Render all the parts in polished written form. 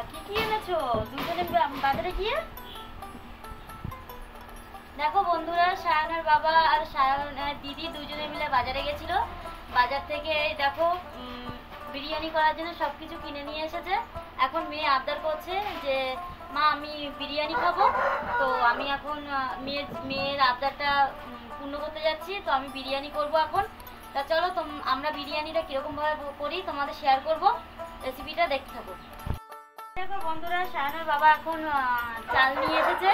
কি কি এনেছো দুজনে বাজারে গিয়ে? দেখো বন্ধুরা, সায়নের বাবা আর সায়নের দিদি দুজনে মিলে বাজারে গেছিল। বাজার থেকে দেখো বিরিয়ানি করার জন্য সব কিছু কিনে নিয়ে এসেছে। এখন মেয়ে আবদার করছে যে মা আমি বিরিয়ানি খাবো। তো আমি এখন মেয়ের আবদারটা পূর্ণ করতে যাচ্ছি। তো আমি বিরিয়ানি করব এখন। তা চলো আমরা বিরিয়ানিটা কীরকমভাবে করি তোমাদের শেয়ার করব, রেসিপিটা দেখতে থাকো। দেখো বন্ধুরা, সায়নের বাবা এখন চাল নিয়ে এসেছে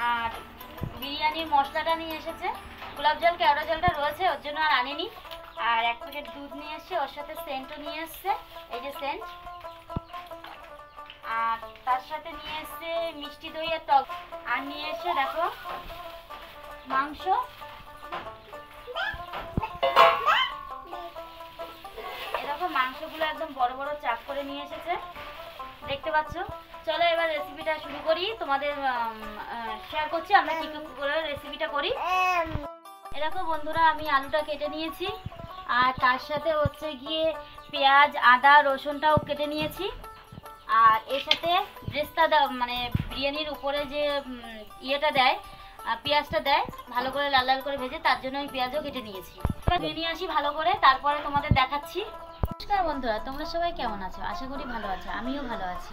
আর বিরিয়ানির মশলাটা নিয়ে এসেছে। গোলাপ জল কেওড়া জলটা রয়েছে, ওর জন্য আর আনেনি। আর 1 প্যাকেট দুধ নিয়ে এসছে, ওর সাথে সেন্টও নিয়ে এসছে, এই যে সেন্ট। আর তার সাথে নিয়ে এসছে মিষ্টি দই আর টক। আর নিয়ে এসছে দেখো মাংস। এরকম মাংসগুলো একদম বড় বড় চাপ করে নিয়ে এসেছে, দেখতে পাচ্ছ। চলো এবার রেসিপিটা শুরু করি, তোমাদের শেয়ার করছি আমরা কি করে রেসিপিটা করি। এরকম বন্ধুরা, আমি আলুটা কেটে নিয়েছি আর তার সাথে হচ্ছে গিয়ে পেঁয়াজ আদা রসুনটাও কেটে নিয়েছি। আর এর সাথে ব্রেস্তা মানে বিরিয়ানির উপরে যে ইয়েটা দেয়, পেঁয়াজটা দেয় ভালো করে লাল লাল করে ভেজে, তার জন্য আমি পেঁয়াজও কেটে নিয়েছি। ধুয়ে নিয়ে আসি ভালো করে, তারপরে তোমাদের দেখাচ্ছি। নমস্কার বন্ধুরা, তোমরা সবাই কেমন আছো? আশা করি ভালো আছো, আমিও ভালো আছি।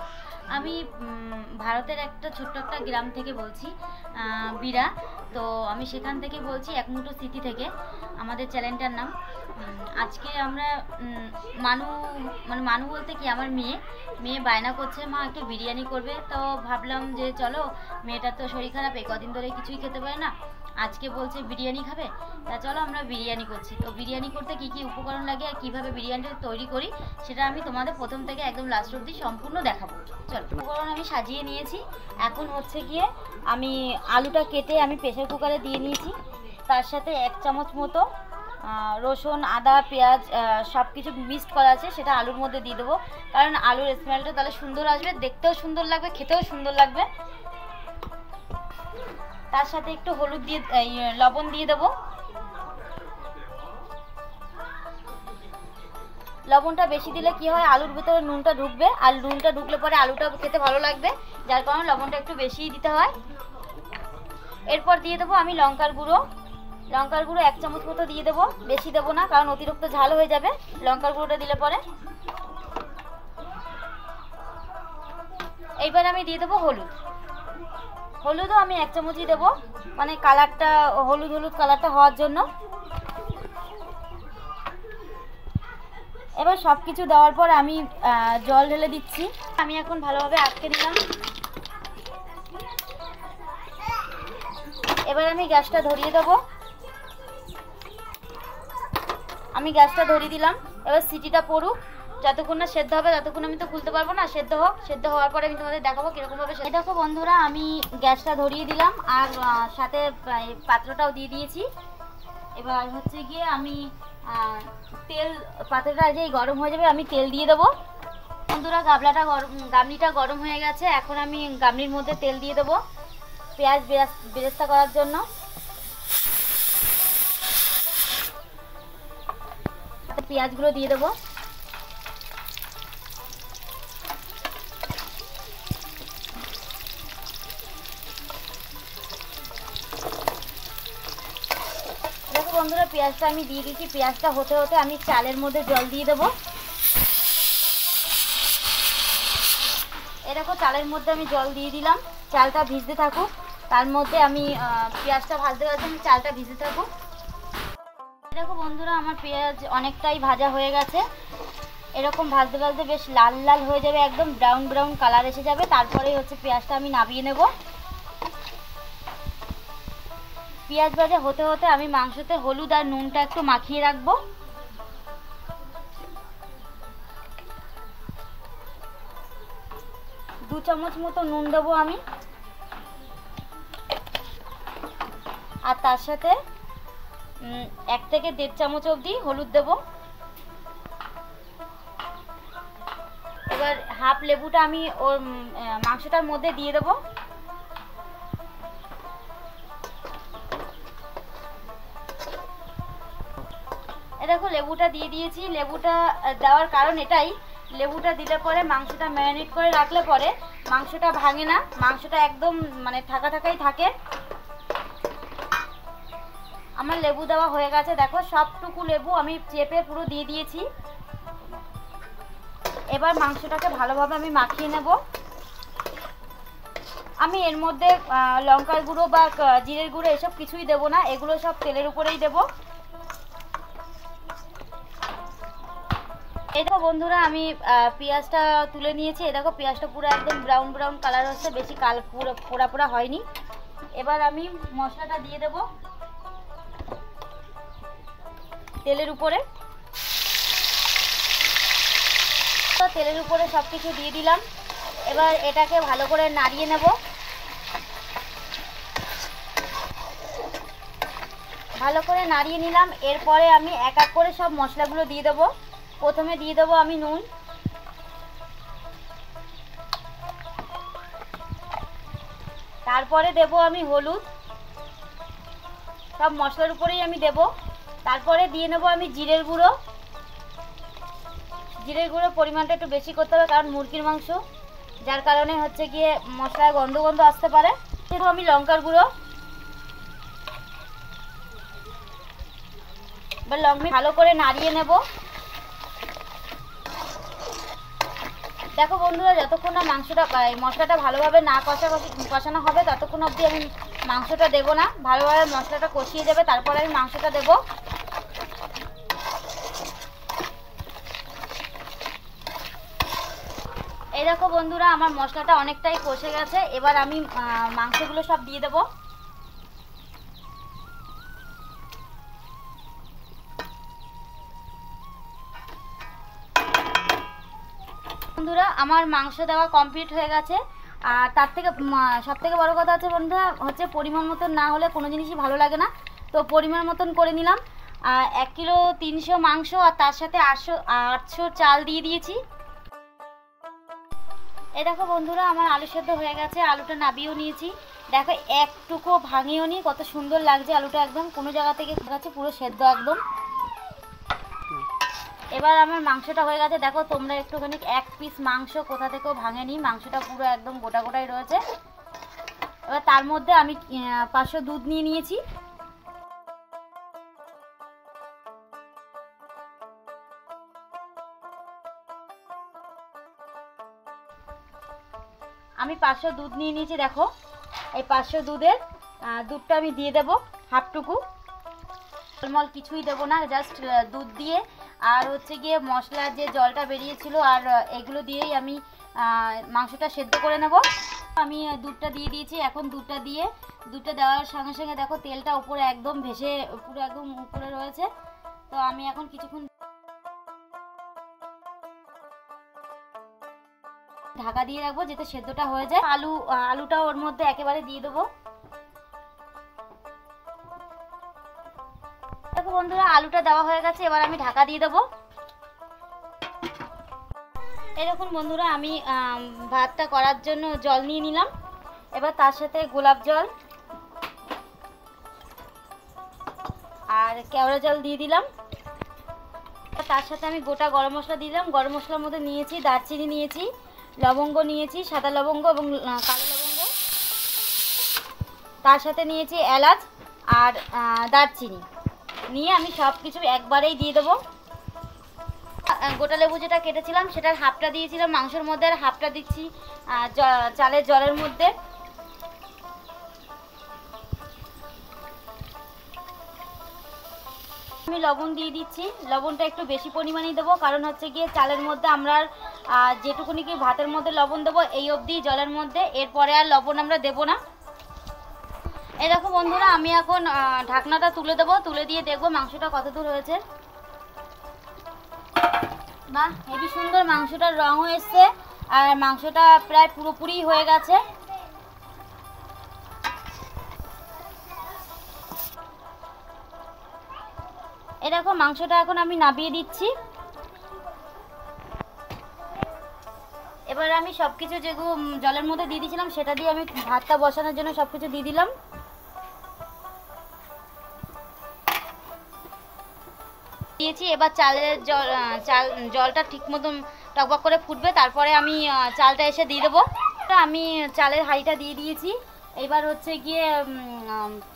আমি ভারতের একটা ছোট্ট একটা গ্রাম থেকে বলছি, বিরা। তো আমি সেখান থেকে বলছি, একমুঠো সিটি থেকে আমাদের চ্যানেলটার নাম। আজকে আমরা মানু বলতে কি আমার মেয়ে বায়না করছে মা একটু বিরিয়ানি করবে। তো ভাবলাম যে চলো, মেয়েটার তো শরীর খারাপ, এই কদিন ধরে কিছুই খেতে পারে না, আজকে বলছে বিরিয়ানি খাবে, তা চলো আমরা বিরিয়ানি করছি। তো বিরিয়ানি করতে কি কি উপকরণ লাগে আর কীভাবে বিরিয়ানিটা তৈরি করি সেটা আমি তোমাদের প্রথম থেকে একদম লাস্ট অবধি সম্পূর্ণ দেখাবো। চলো, উপকরণ আমি সাজিয়ে নিয়েছি। এখন হচ্ছে গিয়ে আমি আলুটা কেটে আমি প্রেসার কুকারে দিয়ে নিয়েছি। তার সাথে 1 চামচ মতো রসুন আদা পেঁয়াজ সব কিছু মিক্সড করা আছে, সেটা আলুর মধ্যে দিয়ে দেবো। কারণ আলুর স্মেলটা তাহলে সুন্দর আসবে, দেখতেও সুন্দর লাগবে, খেতেও সুন্দর লাগবে। তার সাথে একটু হলুদ দিয়ে লবণ দিয়ে দেবো। লবণটা বেশি দিলে কি হয়, আলুর ভিতরে নুনটা ঢুকবে, আর নুনটা ঢুকলে পরে আলুটা খেতে ভালো লাগবে, যার কারণে লবণটা একটু বেশিই দিতে হয়। এরপর দিয়ে দেবো আমি লঙ্কার গুঁড়ো 1 চামচ মতো দিয়ে দেবো, বেশি দেবো না কারণ অতিরিক্ত ঝাল হয়ে যাবে লঙ্কার গুঁড়োটা দিলে পরে। এইবার আমি দিয়ে দেবো হলুদও আমি 1 চামচই দেবো, মানে কালারটা হলুদ কালারটা হওয়ার জন্য। এবার সব কিছু দেওয়ার পর আমি জল ঢেলে দিচ্ছি। আমি এখন ভালোভাবে আটকে নিলাম। এবার আমি গ্যাসটা ধরিয়ে দেবো। আমি গ্যাসটা ধরিয়ে দিলাম। এবার সিটিটা পড়ুক, যতক্ষণ না সেদ্ধ হবে ততক্ষণ আমি তো খুলতে পারবো না। সেদ্ধ হোক, সেদ্ধ হওয়ার পরে আমি তোমাদের দেখাবো কীরকমভাবে। দেখো বন্ধুরা, আমি গ্যাসটা ধরিয়ে দিলাম আর সাথে পাত্রটাও দিয়ে দিয়েছি। এবার হচ্ছে গিয়ে আমি তেল, পাত্রটা যেই গরম হয়ে যাবে আমি তেল দিয়ে দেবো। বন্ধুরা, গামলিটা গরম হয়ে গেছে। এখন আমি গামলির মধ্যে তেল দিয়ে দেবো পেঁয়াজ বেরেস্তা করার জন্য। পেঁয়াজগুলো দিয়ে দেবো। দেখো বন্ধুরা, পেঁয়াজটা আমি দিয়ে দিয়েছি। পেঁয়াজটা হতে হতে আমি চালের মধ্যে জল দিয়ে দেবো। এরকম চালের মধ্যে আমি জল দিয়ে দিলাম, চালটা ভিজতে থাকুক। তার মধ্যে আমি পেঁয়াজটা ভাজতে আমি চালটা ভিজতে থাকুক। দেখো বন্ধুরা, আমার পেঁয়াজ অনেকটাই ভাজা হয়ে গেছে। এরকম ভাজতে ভাজতে বেশ লাল লাল হয়ে যাবে, একদম ব্রাউন ব্রাউন কালার এসে যাবে। তারপরেই হচ্ছে পেঁয়াজটা আমি নামিয়ে নেব। পেঁয়াজ ভাজা হতে হতে আমি মাংসতে হলুদ আর নুনটা একটু মাখিয়ে রাখবো। দু চামচ মতো নুন দেবো আমি, আর তার সাথে 1 থেকে 1.5 চামচ অবধি হলুদ দেবো। এবার হাফ লেবুটা আমি ওর মাংসটার মধ্যে দিয়ে দেবো। দেখো লেবুটা দিয়ে দিয়েছি। লেবুটা দেওয়ার কারণ এটাই লেবুটা দিলে পরে মাংসটা ম্যারিনেট করে রাখলে পরে মাংসটা ভাঙে না, মাংসটা একদম মানে থাকাই থাকে। আমার লেবু দেওয়া হয়ে গেছে, দেখো সবটুকু লেবু আমি চেপে পুরো দিয়ে দিয়েছি। এবার মাংসটাকে ভালোভাবে আমি মাখিয়ে নেব। আমি এর মধ্যে লঙ্কার গুঁড়ো বা জিরের গুঁড়ো এসব কিছুই দেব না, এগুলো সব তেলের উপরেই দেব। এই দেখো বন্ধুরা, আমি পেঁয়াজটা তুলে নিয়েছি। এই দেখো পেঁয়াজটা পুরো একদম ব্রাউন ব্রাউন কালার হচ্ছে, বেশি পুরো পোড়া পোড়া হয়নি। এবার আমি মশলাটা দিয়ে দেব তেলের উপরে। তেলের উপরে সব কিছু দিয়ে দিলাম। এবার এটাকে ভালো করে নাড়িয়ে নেব। ভালো করে নাড়িয়ে নিলাম। এরপরে আমি এক এক করে সব মশলাগুলো দিয়ে দেবো। প্রথমে দিয়ে দেবো আমি নুন, তারপরে দেব আমি হলুদ, সব মশলার উপরেই আমি দেব। তারপরে দিয়ে নেব আমি জিরের গুঁড়ো। জিরের গুঁড়ো পরিমাণটা একটু বেশি করতে হবে, কারণ মুরগির মাংস, যার কারণে হচ্ছে গিয়ে মশলায় গন্ধ গন্ধ আসতে পারে। দেবো আমি লঙ্কার গুঁড়ো। এবার লঙ্কা ভালো করে নাড়িয়ে নেব। দেখো বন্ধুরা, যতক্ষণ না মাংসটা মশলাটা ভালোভাবে না কষানো হবে ততক্ষণ অবধি আমি মাংসটা দেবো না। ভালোভাবে মশলাটা কষিয়ে দেবে, তারপরে আমি মাংসটা দেবো। এই দেখো বন্ধুরা, আমার মশলাটা অনেকটাই কষে গেছে। এবার আমি মাংসগুলো সব দিয়ে দেবো। বন্ধুরা, আমার মাংস দেওয়া কমপ্লিট হয়ে গেছে। আর তার থেকে সব থেকে বড়ো কথা হচ্ছে বন্ধুরা, হচ্ছে পরিমাণ মতন না হলে কোনো জিনিসই ভালো লাগে না। তো পরিমাণ মতন করে নিলাম। 1 কিলো 300 মাংস, আর তার সাথে 800 চাল দিয়ে দিয়েছি। এই দেখো বন্ধুরা, আমার আলু সেদ্ধ হয়ে গেছে। আলুটা নাবিয়েও নিয়েছি। দেখো একটুকু ভাঙিয়েও নি, কত সুন্দর লাগছে আলুটা, একদম কোনো জায়গা থেকে গেছে, পুরো সেদ্ধ একদম। এবার আমার মাংসটা হয়ে গেছে। দেখো তোমরা একটুখানি এক পিস মাংস কোথা থেকেও ভাঙেনি, মাংসটা পুরো একদম গোটা গোটাই রয়েছে। এবার তার মধ্যে আমি 500 দুধ নিয়ে নিয়েছি। আমি 500 দুধ নিয়ে নিয়েছি। দেখো এই 500 দুধটা আমি দিয়ে দেবো হাফটুকু। ফলমল কিছুই দেবো না, জাস্ট দুধ দিয়ে আর হচ্ছে গিয়ে মশলার যে জলটা বেরিয়েছিল আর এগুলো দিয়েই আমি মাংসটা সেদ্ধ করে নেব। আমি দুধটা দিয়ে দিয়েছি। এখন দুধটা দেওয়ার সঙ্গে সঙ্গে দেখো তেলটা উপরে একদম ভেসে পুরো একদম উপরে রয়েছে। তো আমি এখন কিছুক্ষণ ঢাকা দিয়ে রাখবো যাতে সেদ্ধটা হয়ে যায়। আলুটা ওর মধ্যে একেবারে দিয়ে দেবো। দেখো বন্ধুরা, আলুটা দেওয়া হয়ে গেছে। এবার আমি ঢাকা দিয়ে দেবো। এই দেখুন বন্ধুরা, আমি ভাতটা করার জন্য জল নিয়ে নিলাম। এবার তার সাথে গোলাপ জল আর কেওড়া জল দিয়ে দিলাম। তার সাথে আমি গোটা গরম মশলা দিয়ে দিলাম। গরম মশলার মধ্যে নিয়েছি দারচিনি, নিয়েছি লবঙ্গ, নিয়েছি সাদা লবঙ্গ এবং কালো লবঙ্গ, তার সাথে নিয়েছি এলাচ আর দারচিনি নিয়ে আমি সব কিছু একবারেই দিয়ে দেবো। গোটা লেবু যেটা কেটেছিলাম সেটার হাফটা দিয়েছিলাম মাংসের মধ্যে, আর হাফটা দিচ্ছি চালের জলের মধ্যে। আমি লবণ দিয়ে দিচ্ছি। লবণটা একটু বেশি পরিমাণেই দেবো, কারণ হচ্ছে গিয়ে চালের মধ্যে আমরা যেটুকুনি কি ভাতের মধ্যে লবণ দেবো এই অবধি জলের মধ্যে, এরপরে আর লবণ আমরা দেবো না। এই দেখো বন্ধুরা, আমি এখন ঢাকনাটা তুলে দেবো। তুলে দিয়ে দেখবো মাংসটা কত দূর হয়েছে। বাহ, হেবি সুন্দর মাংসটার রঙও এসছে, আর মাংসটা প্রায় পুরোপুরি হয়ে গেছে। এই দেখো মাংসটা এখন আমি নাবিয়ে দিচ্ছি। এবার আমি সবকিছু যেগুলো জলের মধ্যে দিয়ে দিয়েছিলাম সেটা দিয়ে আমি ভাতটা বসানোর জন্য সবকিছু দিয়ে দিলাম। দিয়েছি। এবার জলটা ঠিক মতন টকবক করে ফুটবে, তারপরে আমি চালটা এসে দিয়ে দেবো। আমি চালের হাঁড়িটা দিয়ে দিয়েছি। এবার হচ্ছে গিয়ে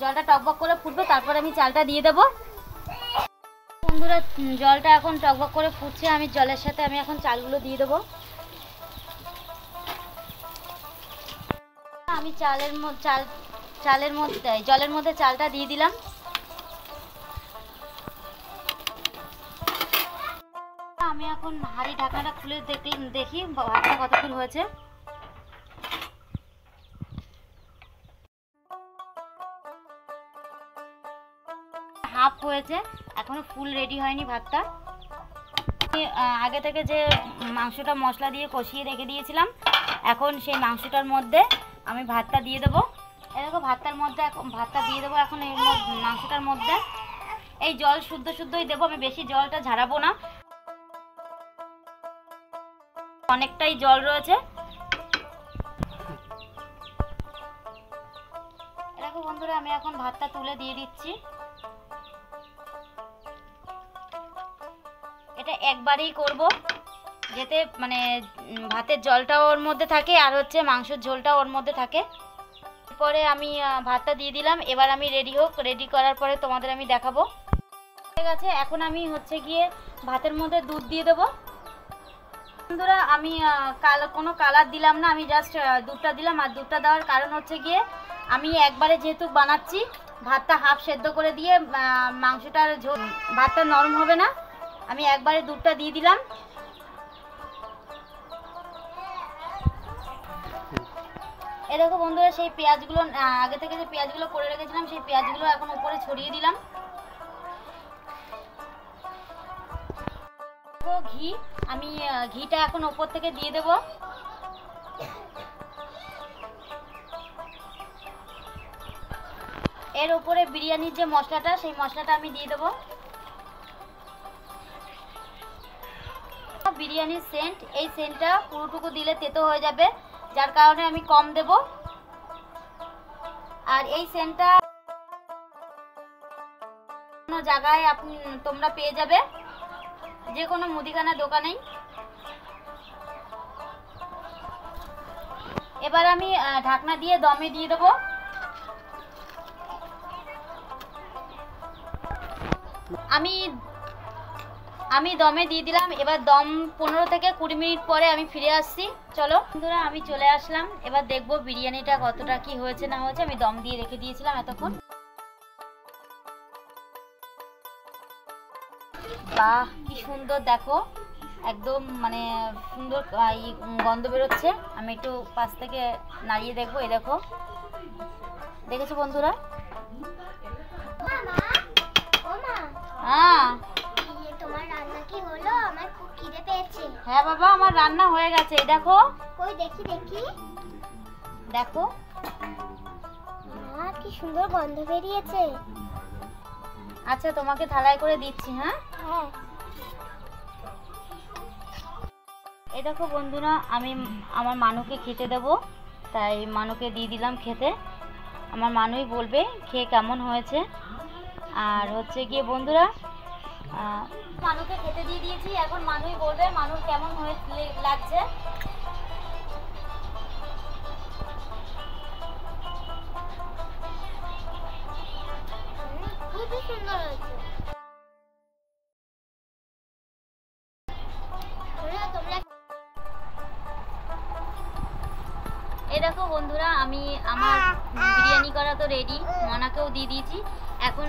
জলটা টকবক করে ফুটবে, তারপরে আমি চালটা দিয়ে দেবো। বন্ধুরা জলটা এখন টকবক করে ফুটছে, আমি জলের সাথে আমি এখন চালগুলো দিয়ে দেবো। আমি জলের মধ্যে চালটা দিয়ে দিলাম। আমি এখন হাঁড়ি ঢাকনাটা খুলে দেখি ভাতটা কতক্ষণ হয়েছে। হাফ হয়েছে, এখনো ফুল রেডি হয়নি ভাতটা। আগে থেকে যে মাংসটা মশলা দিয়ে কষিয়ে রেখে দিয়েছিলাম, এখন সেই মাংসটার মধ্যে আমি ভাতটা দিয়ে দেবো। এরকম ভাতটা দিয়ে দেবো এখন এই মাংসটার মধ্যে। এই জল শুদ্ধই দেবো, আমি বেশি জলটা ঝাড়াবো না, অনেকটাই জল রয়েছে। এরকম বন্ধুরা আমি এখন ভাতটা তুলে দিয়ে দিচ্ছি। এটা একবারেই করব, যাতে মানে ভাতের জলটাও ওর মধ্যে থাকে আর হচ্ছে মাংসের ঝোলটাও ওর মধ্যে থাকে। পরে আমি ভাতটা দিয়ে দিলাম। এবার আমি রেডি করার পরে তোমাদের আমি দেখাবো। ঠিক আছে, এখন আমি হচ্ছে গিয়ে ভাতের মধ্যে দুধ দিয়ে দেবো। বন্ধুরা আমি কোনো কালার দিলাম না, আমি জাস্ট দুধটা দিলাম। আর দুধটা দেওয়ার কারণ হচ্ছে গিয়ে আমি একবারে যেহেতু বানাচ্ছি, ভাতটা হাফ সেদ্ধ করে দিয়ে মাংসটার ভাতটা নরম হবে না, আমি একবারে দুধটা দিয়ে দিলাম। এরকম বন্ধুরা সেই পেঁয়াজগুলো আগে থেকে যে পেঁয়াজগুলো করে রেখেছিলাম, সেই পেঁয়াজগুলো এখন উপরে ছড়িয়ে দিলাম। ঘি, আমি ঘিটা এখন উপর থেকে দিয়ে দেব। এর উপরে বিরিয়ানির যে মশলাটা, সেই মশলাটা আমি দিয়ে দেব। বিরিয়ানির সেন্ট, এই সেন্টটা পুরোটুকু দিলে তেতো হয়ে যাবে, যার কারণে আমি কম দেব। আর এই সেন্টটা কোনো জায়গায় তোমরা পেয়ে যাবে, যে কোনো মুদিখানা দোকানেই। এবার আমি ঢাকনা দিয়ে দমে দিয়ে দেবো। আমি দমে দিয়ে দিলাম। এবার দম 15 থেকে 20 মিনিট পরে আমি ফিরে আসছি। চলো বন্ধুরা, আমি চলে আসলাম। এবার দেখবো বিরিয়ানিটা কতটা কি হয়েছে না হয়েছে। আমি দম দিয়ে রেখে দিয়েছিলাম এতক্ষণ। বাহ, কি সুন্দর দেখো, একদম মানে সুন্দর গন্ধ বেরোচ্ছে। আমি একটু পাশ থেকে নাড়িয়ে দেখবো। এই দেখো, দেখেছো বন্ধুরা? হ্যাঁ, তোমার রান্না কি হলো? আমার খুব খিদে পেয়েছে। হ্যাঁ বাবা, আমার রান্না হয়ে গেছে। এই দেখো, কই দেখি দেখো, মা কি সুন্দর গন্ধ বেরিয়েছে। আচ্ছা, তোমাকে থালায় করে দিচ্ছি। হ্যাঁ, এই দেখো বন্ধুরা, আমি আমার মানুকে খেতে দেব, তাই মানুকে দিয়ে দিলাম খেতে। আমার মানুই বলবে খেয়ে কেমন হয়েছে। আর হচ্ছে গিয়ে বন্ধুরা, মানুকে খেতে দিয়ে দিয়েছি, এখন মানুই বলবে মানুর কেমন লাগছে। খুবই সুন্দর হয়েছে। এই দেখো বন্ধুরা, আমি আমার বিরিয়ানি করা তো রেডি, মনাকেও দিয়ে দিয়েছি। এখন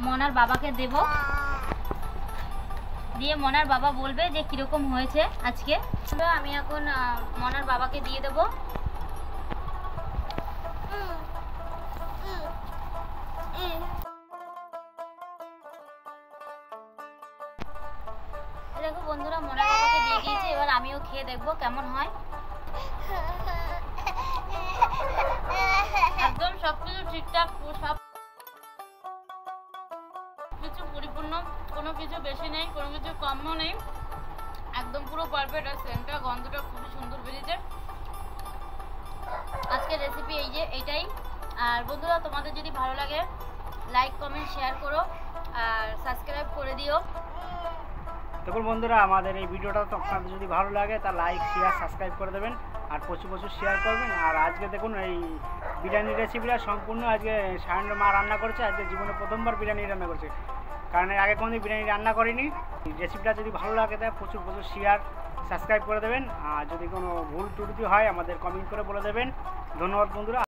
মনার বাবাকে দেব, দিয়ে মনার বাবা বলবে যে কিরকম হয়েছে আজকে। আমি এখন মনার বাবাকে দিয়ে দেব। দেখো বন্ধুরা, মনার বাবাকে দিয়ে দিয়েছি। এবার আমিও খেয়ে দেখবো কেমন হয়। একদম সবকিছু ঠিকঠাক, সব কিছু পরিপূর্ণ, কোনো কিছু বেশি নেই, কোনো কিছু কমও নেই, একদম পুরো পারফেক্ট। আর সেন্টটা, গন্ধটা খুবই সুন্দর বেরিয়েছে। আজকের রেসিপি এইটাই। আর বন্ধুরা, তোমাদের যদি ভালো লাগে লাইক কমেন্ট শেয়ার করো আর সাবস্ক্রাইব করে দিও। দেখুন বন্ধুরা, আমাদের এই ভিডিওটা তো আপনাদের যদি ভালো লাগে তা লাইক শেয়ার সাবস্ক্রাইব করে দেবেন আর প্রচুর প্রচুর শেয়ার করবেন। আর আজকে দেখুন এই বিরিয়ানির রেসিপিটা সম্পূর্ণ আজকে সায়নের মা রান্না করেছে। আজকে জীবনে প্রথমবার বিরিয়ানি রান্না করছে, কারণ এর আগে কোনোদিন বিরিয়ানি রান্না করিনি। রেসিপিটা যদি ভালো লাগে তাই প্রচুর প্রচুর শেয়ার সাবস্ক্রাইব করে দেবেন। আর যদি কোনো ভুল ত্রুটি হয় আমাদের কমেন্ট করে বলে দেবেন। ধন্যবাদ বন্ধুরা।